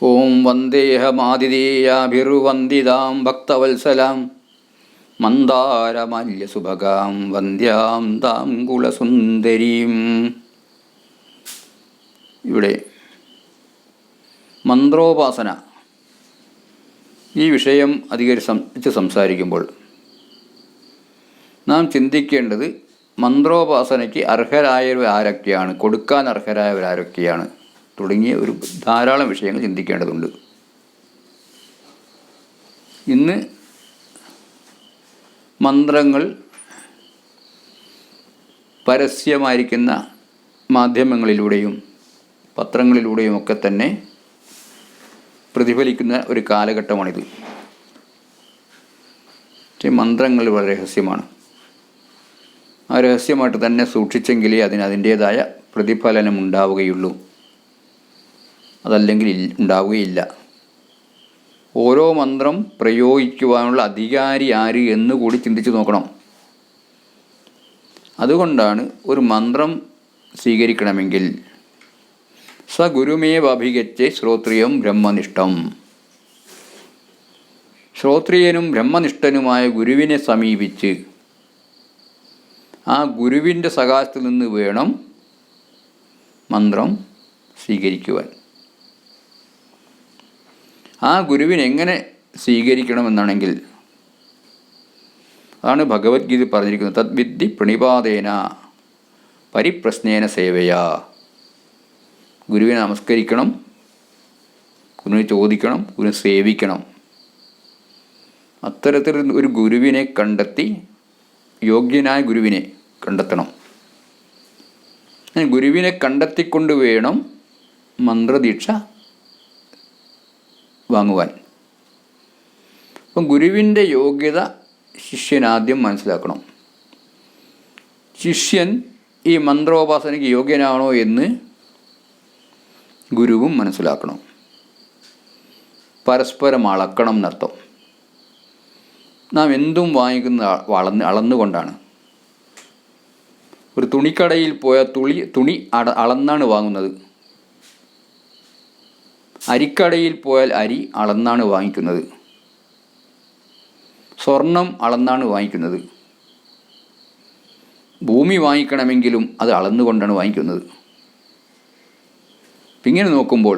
ഓം വന്ദേഹമാതിഥേയാഭിർവന്ദിതാം ഭക്തവത്സലാം മന്ദാരമല്യസുഭഗാം വന്ദ്യാം താം കുലസുന്ദരീം. ഇവിടെ മന്ത്രോപാസന ഈ വിഷയം അധികരിച്ച് സംസാരിക്കുമ്പോൾ നാം ചിന്തിക്കേണ്ടത് മന്ത്രോപാസനയ്ക്ക് അർഹരായവർ ആരൊക്കെയാണ്, കൊടുക്കാൻ അർഹരായവർ ആരൊക്കെയാണ് തുടങ്ങിയ ഒരു ധാരാളം വിഷയങ്ങൾ ചിന്തിക്കേണ്ടതുണ്ട്. ഇന്ന് മന്ത്രങ്ങൾ പരസ്യമായിരിക്കുന്ന മാധ്യമങ്ങളിലൂടെയും പത്രങ്ങളിലൂടെയും ഒക്കെ തന്നെ പ്രതിഫലിക്കുന്ന ഒരു കാലഘട്ടമാണിത്. മന്ത്രങ്ങൾ വളരെ രഹസ്യമാണ്. ആ രഹസ്യമായിട്ട് തന്നെ സൂക്ഷിച്ചെങ്കിലേ അതിൻ്റേതായ പ്രതിഫലനം ഉണ്ടാവുകയുള്ളൂ, അതല്ലെങ്കിൽ ഉണ്ടാവുകയില്ല. ഓരോ മന്ത്രം പ്രയോഗിക്കുവാനുള്ള അധികാരി ആര് എന്നുകൂടി ചിന്തിച്ചു നോക്കണം. അതുകൊണ്ടാണ് ഒരു മന്ത്രം സ്വീകരിക്കണമെങ്കിൽ സഗുരുമേവഭിഗച്ഛേ ശ്രോത്രിയം ബ്രഹ്മനിഷ്ഠം, ശ്രോത്രിയനും ബ്രഹ്മനിഷ്ഠനുമായ ഗുരുവിനെ സമീപിച്ച് ആ ഗുരുവിൻ്റെ സകാശത്തിൽ നിന്ന് വേണം മന്ത്രം സ്വീകരിക്കുവാൻ. ആ ഗുരുവിനെ എങ്ങനെ സ്വീകരിക്കണമെന്നാണെങ്കിൽ അതാണ് ഭഗവത്ഗീത പറഞ്ഞിരിക്കുന്നത്. തദ്വിദ്ധി പ്രണിപാതേന പരിപ്രശ്നേന സേവയാ. ഗുരുവിനെ നമസ്കരിക്കണം, ഗുരുവിനെ ചോദിക്കണം, ഗുരുവിനെ സേവിക്കണം. അത്തരത്തിൽ ഒരു ഗുരുവിനെ കണ്ടെത്തി യോഗ്യനായ ഗുരുവിനെ കണ്ടെത്തണം. ഗുരുവിനെ കണ്ടെത്തിക്കൊണ്ട് വേണം മന്ത്രദീക്ഷ വാങ്ങുവാൻ. അപ്പം ഗുരുവിൻ്റെ യോഗ്യത ശിഷ്യനാദ്യം മനസ്സിലാക്കണം. ശിഷ്യൻ ഈ മന്ത്രോപാസനയ്ക്ക് യോഗ്യനാണോ എന്ന് ഗുരുവും മനസ്സിലാക്കണം. പരസ്പരം അളക്കണം എന്നർത്ഥം. നാം എന്തും വാങ്ങിക്കുന്ന അളന്നുകൊണ്ടാണ്. ഒരു തുണിക്കടയിൽ പോയാൽ തുണി അളന്നാണ് വാങ്ങുന്നത്. അരിക്കടയിൽ പോയാൽ അരി അളന്നാണ് വാങ്ങിക്കുന്നത്. സ്വർണം അളന്നാണ് വാങ്ങിക്കുന്നത്. ഭൂമി വാങ്ങിക്കണമെങ്കിലും അത് അളന്നുകൊണ്ടാണ് വാങ്ങിക്കുന്നത്. ഇങ്ങനെ നോക്കുമ്പോൾ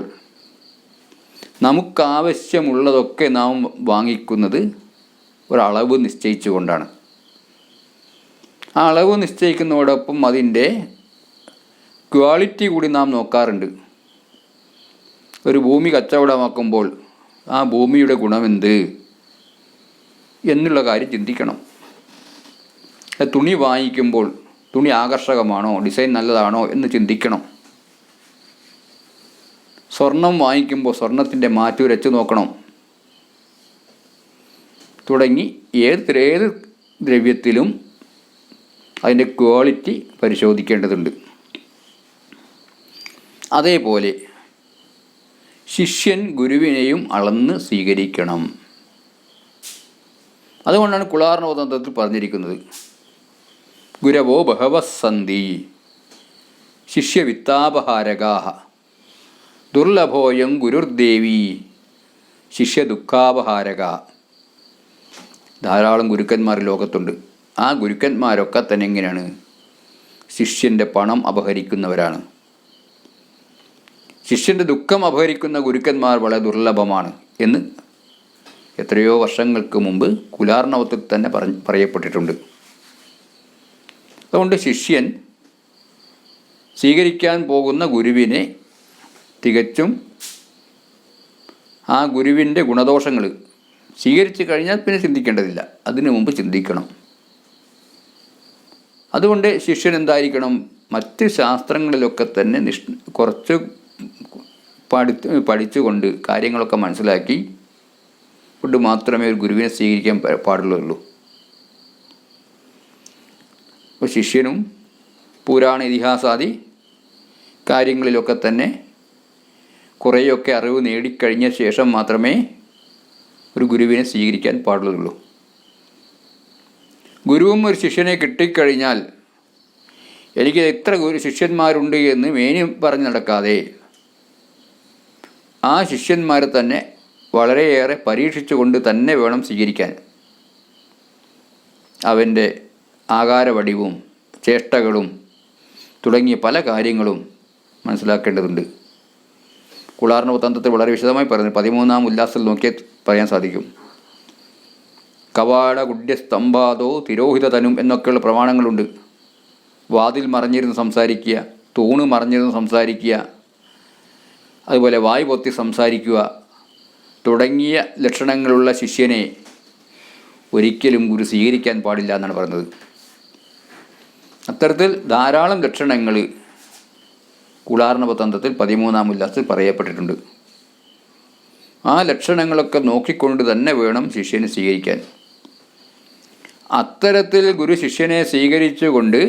നമുക്കാവശ്യമുള്ളതൊക്കെ നാം വാങ്ങിക്കുന്നത് ഒരളവ് നിശ്ചയിച്ചുകൊണ്ടാണ്. ആ അളവ് നിശ്ചയിക്കുന്നതോടൊപ്പം അതിൻ്റെ ക്വാളിറ്റി കൂടി നാം നോക്കാറുണ്ട്. ഒരു ഭൂമി കച്ചവടമാക്കുമ്പോൾ ആ ഭൂമിയുടെ ഗുണമെന്ത് എന്നുള്ള കാര്യം ചിന്തിക്കണം. തുണി വാങ്ങിക്കുമ്പോൾ തുണി ആകർഷകമാണോ, ഡിസൈൻ നല്ലതാണോ എന്ന് ചിന്തിക്കണം. സ്വർണം വാങ്ങിക്കുമ്പോൾ സ്വർണത്തിൻ്റെ മാറ്റുരച്ച് നോക്കണം. തുടങ്ങി ഏത് ദ്രവ്യത്തിലും അതിൻ്റെ ക്വാളിറ്റി പരിശോധിക്കേണ്ടതുണ്ട്. അതേപോലെ ശിഷ്യൻ ഗുരുവിനെയും അളന്ന് സ്വീകരിക്കണം. അതുകൊണ്ടാണ് കുളാർണവതന്ത്രത്തിൽ പറഞ്ഞിരിക്കുന്നത് ഗുരവോ ബഹവസ്സന്തി ശിഷ്യവിത്താപഹാരകാഹ ദുർലഭോയം ഗുരുർദേവി ശിഷ്യദുഃഖാപഹാരക. ധാരാളം ഗുരുക്കന്മാർ ലോകത്തുണ്ട്. ആ ഗുരുക്കന്മാരൊക്കെ തന്നെ എങ്ങനെയാണ്? ശിഷ്യൻ്റെ പണം അപഹരിക്കുന്നവരാണ്. ശിഷ്യൻ്റെ ദുഃഖം അപഹരിക്കുന്ന ഗുരുക്കന്മാർ വളരെ ദുർലഭമാണ് എന്ന് എത്രയോ വർഷങ്ങൾക്ക് മുമ്പ് കുലാർണവത്തിൽ തന്നെ പറയപ്പെട്ടിട്ടുണ്ട്. അതുകൊണ്ട് ശിഷ്യൻ സ്വീകരിക്കാൻ പോകുന്ന ഗുരുവിനെ തികച്ചും ആ ഗുരുവിൻ്റെ ഗുണദോഷങ്ങൾ സ്വീകരിച്ചു കഴിഞ്ഞാൽ പിന്നെ ചിന്തിക്കേണ്ടതില്ല, അതിനു മുമ്പ് ചിന്തിക്കണം. അതുകൊണ്ട് ശിഷ്യൻ എന്തായിരിക്കണം? മറ്റ് ശാസ്ത്രങ്ങളിലൊക്കെ തന്നെ കുറച്ച് പഠിച്ചുകൊണ്ട് കാര്യങ്ങളൊക്കെ മനസ്സിലാക്കി കൊണ്ട് മാത്രമേ ഒരു ഗുരുവിനെ സ്വീകരിക്കാൻ പാടുള്ളൂ. അപ്പോൾ ശിഷ്യനും പുരാണ ഇതിഹാസാദി കാര്യങ്ങളിലൊക്കെ തന്നെ കുറേയൊക്കെ അറിവ് നേടിക്കഴിഞ്ഞ ശേഷം മാത്രമേ ഒരു ഗുരുവിനെ സ്വീകരിക്കാൻ പാടുള്ളൂ. ഗുരുവും ഒരു ശിഷ്യനെ കിട്ടിക്കഴിഞ്ഞാൽ എനിക്ക് എത്ര ശിഷ്യന്മാരുണ്ട് എന്ന് മേനി പറഞ്ഞ് നടക്കാതെ ആ ശിഷ്യന്മാരെ തന്നെ വളരെയേറെ പരീക്ഷിച്ചുകൊണ്ട് തന്നെ വേണം സ്വീകരിക്കാൻ. അവൻ്റെ ആകാരവടിവും ചേഷ്ടകളും തുടങ്ങിയ പല കാര്യങ്ങളും മനസ്സിലാക്കേണ്ടതുണ്ട്. കുളാർണവതന്ത്രത്തിൽ വളരെ വിശദമായി പറയുന്നത് 13-ാം ഉല്ലാസത്തിൽ നോക്കിയാൽ പറയാൻ സാധിക്കും. കവാട ഗുഡ്യസ്തംഭാദോ തിരോഹിതതനും എന്നൊക്കെയുള്ള പ്രമാണങ്ങളുണ്ട്. വാതിൽ മറിഞ്ഞിരുന്ന് സംസാരിക്കുക, തൂണ് മറിഞ്ഞിരുന്ന് സംസാരിക്കുക, അതുപോലെ വായ് പൊത്തി സംസാരിക്കുക തുടങ്ങിയ ലക്ഷണങ്ങളുള്ള ശിഷ്യനെ ഒരിക്കലും ഗുരു സ്വീകരിക്കാൻ പാടില്ല എന്നാണ് പറയുന്നത്. അത്തരത്തിൽ ധാരാളം ലക്ഷണങ്ങൾ കുളാർണവതന്ത്രത്തിൽ 13-ാം ഉല്ലാസത്തിൽ പറയപ്പെട്ടിട്ടുണ്ട്. ആ ലക്ഷണങ്ങളൊക്കെ നോക്കിക്കൊണ്ട് തന്നെ വേണം ശിഷ്യനെ സ്വീകരിക്കാൻ. അത്തരത്തിൽ ഗുരു ശിഷ്യനെ സ്വീകരിച്ചുകൊണ്ട്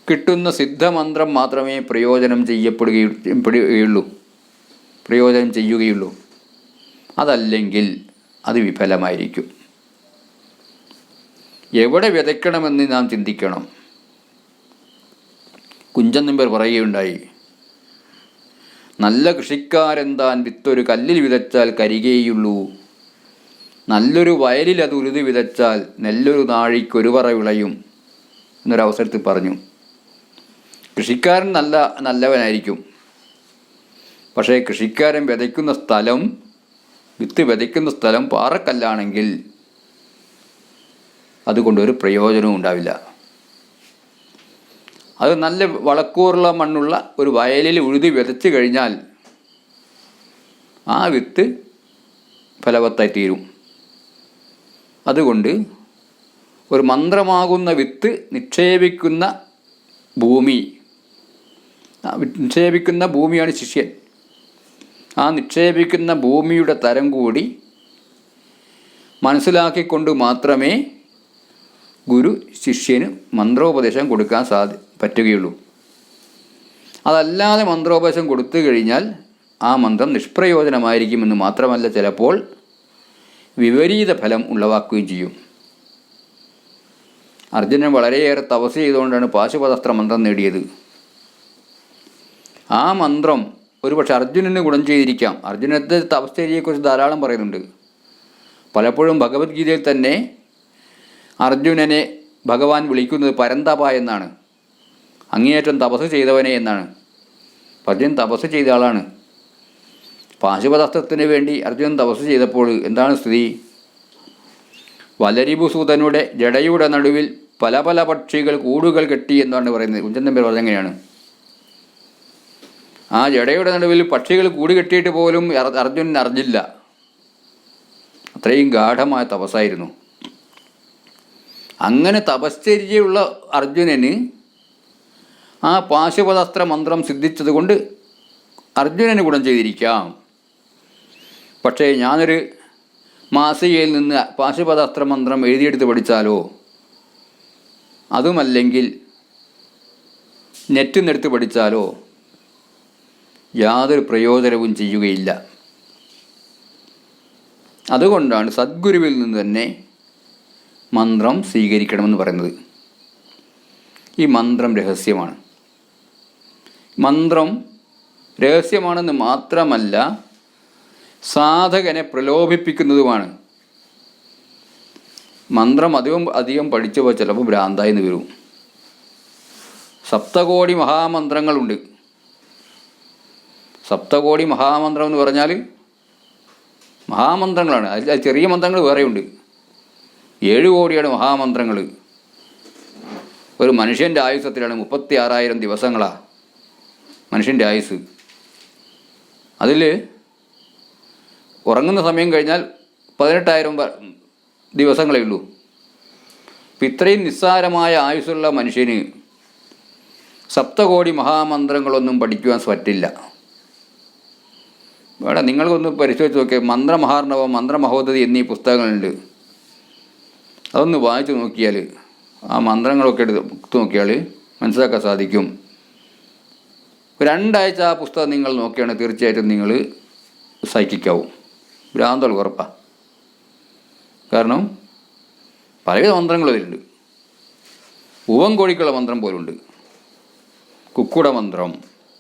കിട്ടുന്ന സിദ്ധമന്ത്രം മാത്രമേ പ്രയോജനം ചെയ്യുകയുള്ളൂ. അതല്ലെങ്കിൽ അത് വിഫലമായിരിക്കും. എവിടെ വിതയ്ക്കണമെന്ന് നാം ചിന്തിക്കണം. കുഞ്ചൻ നമ്പ്യാർ പറയുകയുണ്ടായി, നല്ല കൃഷിക്കാരെന്താൻ വിത്തൊരു കല്ലിൽ വിതച്ചാൽ കരികേയുള്ളൂ, നല്ലൊരു വയലിൽ അത് ഉരുതി വിതച്ചാൽ നെല്ലൊരു നാഴിക്കൊരു പറ വിളയും എന്നൊരവസരത്തിൽ പറഞ്ഞു. കൃഷിക്കാരൻ നല്ലവനായിരിക്കും. പക്ഷേ കൃഷിക്കാരൻ വിത്ത് വിതയ്ക്കുന്ന സ്ഥലം പാറക്കല്ലാണെങ്കിൽ അതുകൊണ്ടൊരു പ്രയോജനവും ഉണ്ടാവില്ല. അത് നല്ല വളക്കൂറുള്ള മണ്ണുള്ള ഒരു വയലിൽ ഉഴുതി വിതച്ച് കഴിഞ്ഞാൽ ആ വിത്ത് ഫലവത്തായി തീരും. അതുകൊണ്ട് ഒരു മന്ത്രമാകുന്ന വിത്ത് നിക്ഷേപിക്കുന്ന ഭൂമിയാണ് ശിഷ്യൻ. ആ നിക്ഷേപിക്കുന്ന ഭൂമിയുടെ തരം കൂടി മനസ്സിലാക്കിക്കൊണ്ട് മാത്രമേ ഗുരു ശിഷ്യന് മന്ത്രോപദേശം കൊടുക്കാൻ പറ്റുകയുള്ളൂ. അതല്ലാതെ മന്ത്രോപദേശം കൊടുത്തു കഴിഞ്ഞാൽ ആ മന്ത്രം നിഷ്പ്രയോജനമായിരിക്കുമെന്ന് മാത്രമല്ല, ചിലപ്പോൾ വിപരീത ഫലം ഉളവാക്കുകയും ചെയ്യും. അർജുനൻ വളരെയേറെ തപസ് ചെയ്തുകൊണ്ടാണ് പാശുപതാസ്ത്ര മന്ത്രം നേടിയത്. ആ മന്ത്രം ഒരുപക്ഷെ അർജുനന് ഗുണം ചെയ്തിരിക്കാം. അർജുനത്തെ തപശ്ചര്യയെക്കുറിച്ച് ധാരാളം പറയുന്നുണ്ട്. പലപ്പോഴും ഭഗവത്ഗീതയിൽ തന്നെ അർജുനനെ ഭഗവാൻ വിളിക്കുന്നത് പരന്തപ എന്നാണ്, അങ്ങേയറ്റം തപസ് ചെയ്തവനെ എന്നാണ്. അർജുനൻ തപസ് ചെയ്ത ആളാണ്. പാശുപതാസ്ത്രത്തിന് വേണ്ടി അർജുനൻ തപസ് ചെയ്തപ്പോൾ എന്താണ് സ്ഥിതി? വലരിപുസൂതനുടെ ജടയുടെ നടുവിൽ പല പല പക്ഷികൾ കൂടുകൾ കെട്ടി എന്നാണ് പറയുന്നത്. കുഞ്ചൻ നമ്പ്യാർ പറഞ്ഞെങ്ങനെയാണ്? ആ ജടയുടെ നടുവിൽ പക്ഷികൾ കൂട് കെട്ടിയിട്ട് പോലും അർജുനൻ അറിഞ്ഞില്ല. അത്രയും ഗാഠമായ തപസ്സായിരുന്നു. അങ്ങനെ തപശ്ചര്യയുള്ള അർജുനന് ആ പാശുപതാസ്ത്ര മന്ത്രം സിദ്ധിച്ചതുകൊണ്ട് അർജുനന് ഗുണം ചെയ്തിരിക്കാം. പക്ഷേ ഞാനൊരു മാസികയിൽ നിന്ന് പാശുപതാസ്ത്ര മന്ത്രം എഴുതിയെടുത്ത് പഠിച്ചാലോ, അതുമല്ലെങ്കിൽ നെറ്റിൽ നിന്നെടുത്ത് പഠിച്ചാലോ യാതൊരു പ്രയോജനവും ചെയ്യുകയില്ല. അതുകൊണ്ടാണ് സദ്ഗുരുവിൽ നിന്ന് തന്നെ മന്ത്രം സ്വീകരിക്കണമെന്ന് പറയുന്നത്. ഈ മന്ത്രം രഹസ്യമാണ്. മന്ത്രം രഹസ്യമാണെന്ന് മാത്രമല്ല, സാധകനെ പ്രലോഭിപ്പിക്കുന്നതുമാണ്. മന്ത്രം അധികം പഠിച്ചപ്പോൾ ചിലപ്പോൾ ഭ്രാന്തായി വരും. സപ്തകോടി മഹാമന്ത്രങ്ങളുണ്ട്. സപ്തകോടി മഹാമന്ത്രം എന്ന് പറഞ്ഞാൽ മഹാമന്ത്രങ്ങളാണ്. അതിൽ ചെറിയ മന്ത്രങ്ങൾ വേറെയുണ്ട്. 7 കോടിയാണ് മഹാമന്ത്രങ്ങൾ. ഒരു മനുഷ്യൻ്റെ ആയുസ് എത്രയാണ്? 36,000 ദിവസങ്ങളാണ് മനുഷ്യൻ്റെ ആയുസ്. അതിൽ ഉറങ്ങുന്ന സമയം കഴിഞ്ഞാൽ 18,000 ദിവസങ്ങളേ ഉള്ളൂ. അപ്പം ഇത്രയും നിസ്സാരമായ ആയുസ്സുള്ള മനുഷ്യന് സപ്തകോടി മഹാമന്ത്രങ്ങളൊന്നും പഠിക്കുവാൻ പറ്റില്ല. വേണ്ട, നിങ്ങൾക്കൊന്ന് പരിശോധിച്ച് നോക്കിയാൽ മന്ത്രമഹാർണവം, മന്ത്രമഹോദതി എന്നീ പുസ്തകങ്ങളുണ്ട്. അതൊന്ന് വായിച്ചു നോക്കിയാൽ, ആ മന്ത്രങ്ങളൊക്കെ എടുത്ത് നോക്കിയാൽ മനസ്സിലാക്കാൻ സാധിക്കും. 2 ആഴ്ച ആ പുസ്തകം നിങ്ങൾ നോക്കിയാണെങ്കിൽ തീർച്ചയായിട്ടും നിങ്ങൾ സൈക്കിക്കാവും. ഭ്രാന്തൾ ഉറപ്പാണ്. കാരണം പലവിധ മന്ത്രങ്ങളും അതിലുണ്ട്. പൂവൻകോഴിക്കുള്ള മന്ത്രം പോലുണ്ട്, കുക്കുട മന്ത്രം,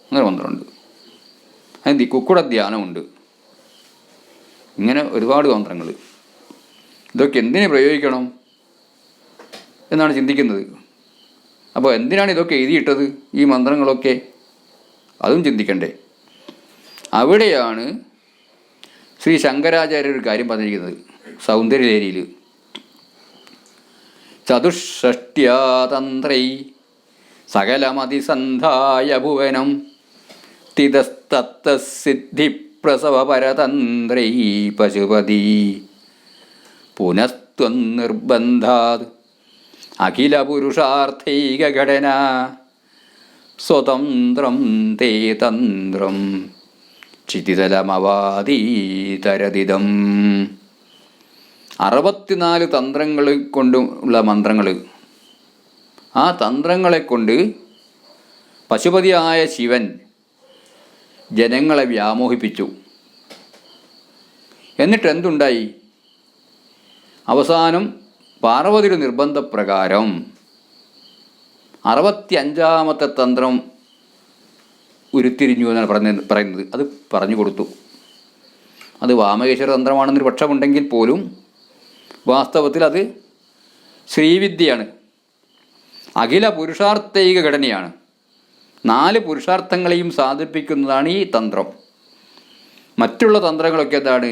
അങ്ങനെ മന്ത്രമുണ്ട്. അതിന് കുക്കുട ധ്യാനമുണ്ട്. ഇങ്ങനെ ഒരുപാട് തന്ത്രങ്ങൾ. ഇതൊക്കെ എന്തിനു പ്രയോഗിക്കണം എന്നാണ് ചിന്തിക്കുന്നത്. അപ്പോൾ എന്തിനാണ് ഇതൊക്കെ എഴുതിയിട്ടത്, ഈ മന്ത്രങ്ങളൊക്കെ? അതും ചിന്തിക്കണ്ടേ. അവിടെയാണ് ശ്രീ ശങ്കരാചാര്യർ ഒരു കാര്യം പറഞ്ഞിരിക്കുന്നത് സൗന്ദര്യലേരിയിൽ. ചതുഷ്ഷ്ട്യാ തന്ത്രൈ സകലമതിസന്ധായ ഭുവനം സ്ഥിതസ്തത്തസിദ്ധിപ്രസവപരതന്ത്രൈ പശുപതി പുനസ്ത്വം നിർബന്ധാത് അഖില പുരുഷാർത്ഥൈകഘടന സ്വതന്ത്രം തേ തന്ത്രം ക്ഷിതിതലമവാദീതരതിദം. 64 തന്ത്രങ്ങൾ കൊണ്ടുള്ള മന്ത്രങ്ങൾ. ആ തന്ത്രങ്ങളെ കൊണ്ട് പശുപതിയായ ശിവൻ ജനങ്ങളെ വ്യാമോഹിപ്പിച്ചു. എന്നിട്ട് എന്തുണ്ടായി? അവസാനം പാർവതിയുടെ നിർബന്ധപ്രകാരം 65-ാമത്തെ തന്ത്രം ഉരുത്തിരിഞ്ഞു എന്നാണ് പറയുന്നത്. അത് പറഞ്ഞു കൊടുത്തു. അത് വാമകേശ്വര തന്ത്രമാണെന്നൊരു പക്ഷമുണ്ടെങ്കിൽ പോലും വാസ്തവത്തിൽ അത് ശ്രീവിദ്യയാണ്. അഖില പുരുഷാർത്ഥൈക ഘടനയാണ്. 4 പുരുഷാർത്ഥങ്ങളെയും സാധിപ്പിക്കുന്നതാണ് ഈ തന്ത്രം. മറ്റുള്ള തന്ത്രങ്ങളൊക്കെ എന്താണ്?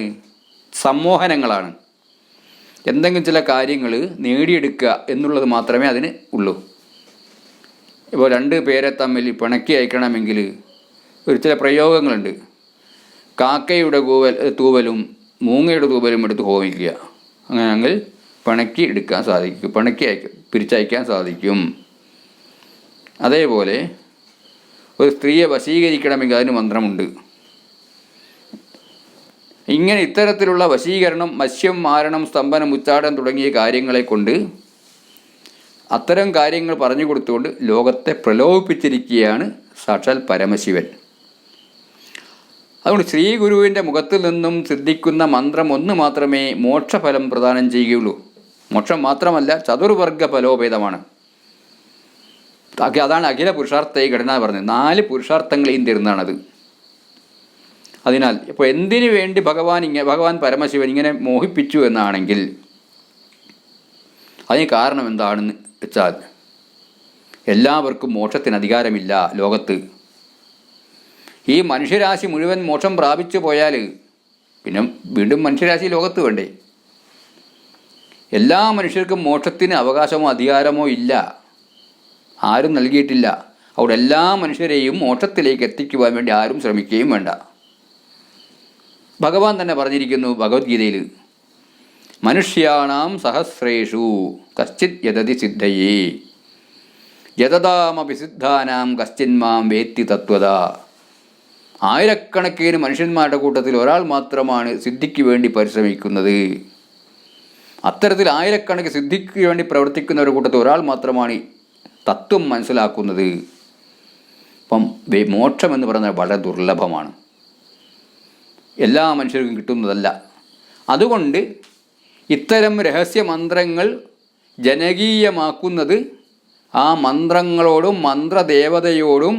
സമ്മോഹനങ്ങളാണ്. എന്തെങ്കിലും ചില കാര്യങ്ങൾ നേടിയെടുക്കുക എന്നുള്ളത് മാത്രമേ അതിന് ഉള്ളൂ. ഇപ്പോൾ 2 പേരെ തമ്മിൽ പിണക്കി അയക്കണമെങ്കിൽ ചില പ്രയോഗങ്ങളുണ്ട്. കാക്കയുടെ തൂവലും മൂങ്ങയുടെ തൂവലും എടുത്ത് ഹോമിക്കുക. അങ്ങനെയാണെങ്കിൽ പിണക്കി എടുക്കാൻ സാധിക്കും, പിരിച്ചയക്കാൻ സാധിക്കും. അതേപോലെ ഒരു സ്ത്രീയെ വശീകരിക്കണമെങ്കിൽ അതിന് മന്ത്രമുണ്ട്. ഇങ്ങനെ ഇത്തരത്തിലുള്ള വശീകരണം, മത്സ്യം മാരണം, സ്തംഭനം, ഉച്ചാടനം തുടങ്ങിയ കാര്യങ്ങളെ കൊണ്ട്, അത്തരം കാര്യങ്ങൾ പറഞ്ഞു കൊടുത്തുകൊണ്ട് ലോകത്തെ പ്രലോഭിപ്പിച്ചിരിക്കുകയാണ് സാക്ഷാൽ പരമശിവൻ. അതുകൊണ്ട് ശ്രീ ഗുരുവിൻ്റെ മുഖത്തിൽ നിന്നും സിദ്ധിക്കുന്ന മന്ത്രം ഒന്ന് മാത്രമേ മോക്ഷഫലം പ്രദാനം ചെയ്യുകയുള്ളൂ. മോക്ഷം മാത്രമല്ല, ചതുർവർഗ ഫലോപേതമാണ്. അതാണ് അഖില പുരുഷാർത്ഥ ഘടന പറഞ്ഞത്. 4 പുരുഷാർത്ഥങ്ങളെയും തരുന്നതാണത്. അതിനാൽ ഇപ്പോൾ എന്തിനു വേണ്ടി ഭഗവാൻ പരമശിവൻ ഇങ്ങനെ മോഹിപ്പിച്ചു എന്നാണെങ്കിൽ അതിന് കാരണം എന്താണെന്ന് വെച്ചാൽ, എല്ലാവർക്കും മോക്ഷത്തിന് അധികാരമില്ല ലോകത്ത്. ഈ മനുഷ്യരാശി മുഴുവൻ മോക്ഷം പ്രാപിച്ചു പോയാൽ പിന്നെ വീണ്ടും മനുഷ്യരാശി ലോകത്ത് വേണ്ടേ? എല്ലാ മനുഷ്യർക്കും മോക്ഷത്തിന് അവകാശമോ അധികാരമോ ഇല്ല, ആരും നൽകിയിട്ടില്ല. അവിടെ എല്ലാ മനുഷ്യരെയും മോക്ഷത്തിലേക്ക് എത്തിക്കുവാൻ വേണ്ടി ആരും ശ്രമിക്കുകയും വേണ്ട. ഭഗവാൻ തന്നെ പറഞ്ഞിരിക്കുന്നു ഭഗവത്ഗീതയിൽ, മനുഷ്യാണാം സഹസ്രേഷു കശ്ചിത് യതതി സിദ്ധയേ യതതാമപി സിദ്ധാനാം കശ്ചിന്മാം വേത്തി തത്വത. ആയിരക്കണക്കിന് മനുഷ്യന്മാരുടെ കൂട്ടത്തിൽ ഒരാൾ മാത്രമാണ് സിദ്ധിക്ക് വേണ്ടി പരിശ്രമിക്കുന്നത്. അത്തരത്തിൽ ആയിരക്കണക്കിന് സിദ്ധിക്ക് വേണ്ടി പ്രവർത്തിക്കുന്നവരുടെ കൂട്ടത്തിൽ ഒരാൾ മാത്രമാണ് തത്വം മനസ്സിലാക്കുന്നത്. അപ്പം മോക്ഷം എന്ന് പറയുന്നത് വളരെ ദുർലഭമാണ്, എല്ലാ മനുഷ്യർക്കും കിട്ടുന്നതല്ല. അതുകൊണ്ട് ഇത്തരം രഹസ്യമന്ത്രങ്ങൾ ജനകീയമാക്കുന്നത് ആ മന്ത്രങ്ങളോടും മന്ത്രദേവതയോടും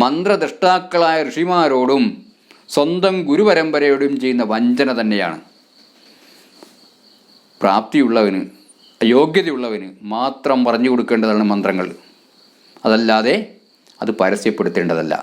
മന്ത്രദ്രഷ്ടാക്കളായ ഋഷിമാരോടും സ്വന്തം ഗുരുപരമ്പരയോടും ചെയ്യുന്ന വഞ്ചന തന്നെയാണ്. പ്രാപ്തിയുള്ളവന്, യോഗ്യതയുള്ളവന് മാത്രം പറഞ്ഞു കൊടുക്കേണ്ടതാണ് മന്ത്രങ്ങൾ. അതല്ലാതെ അത് പരസ്യപ്പെടുത്തേണ്ടതല്ല.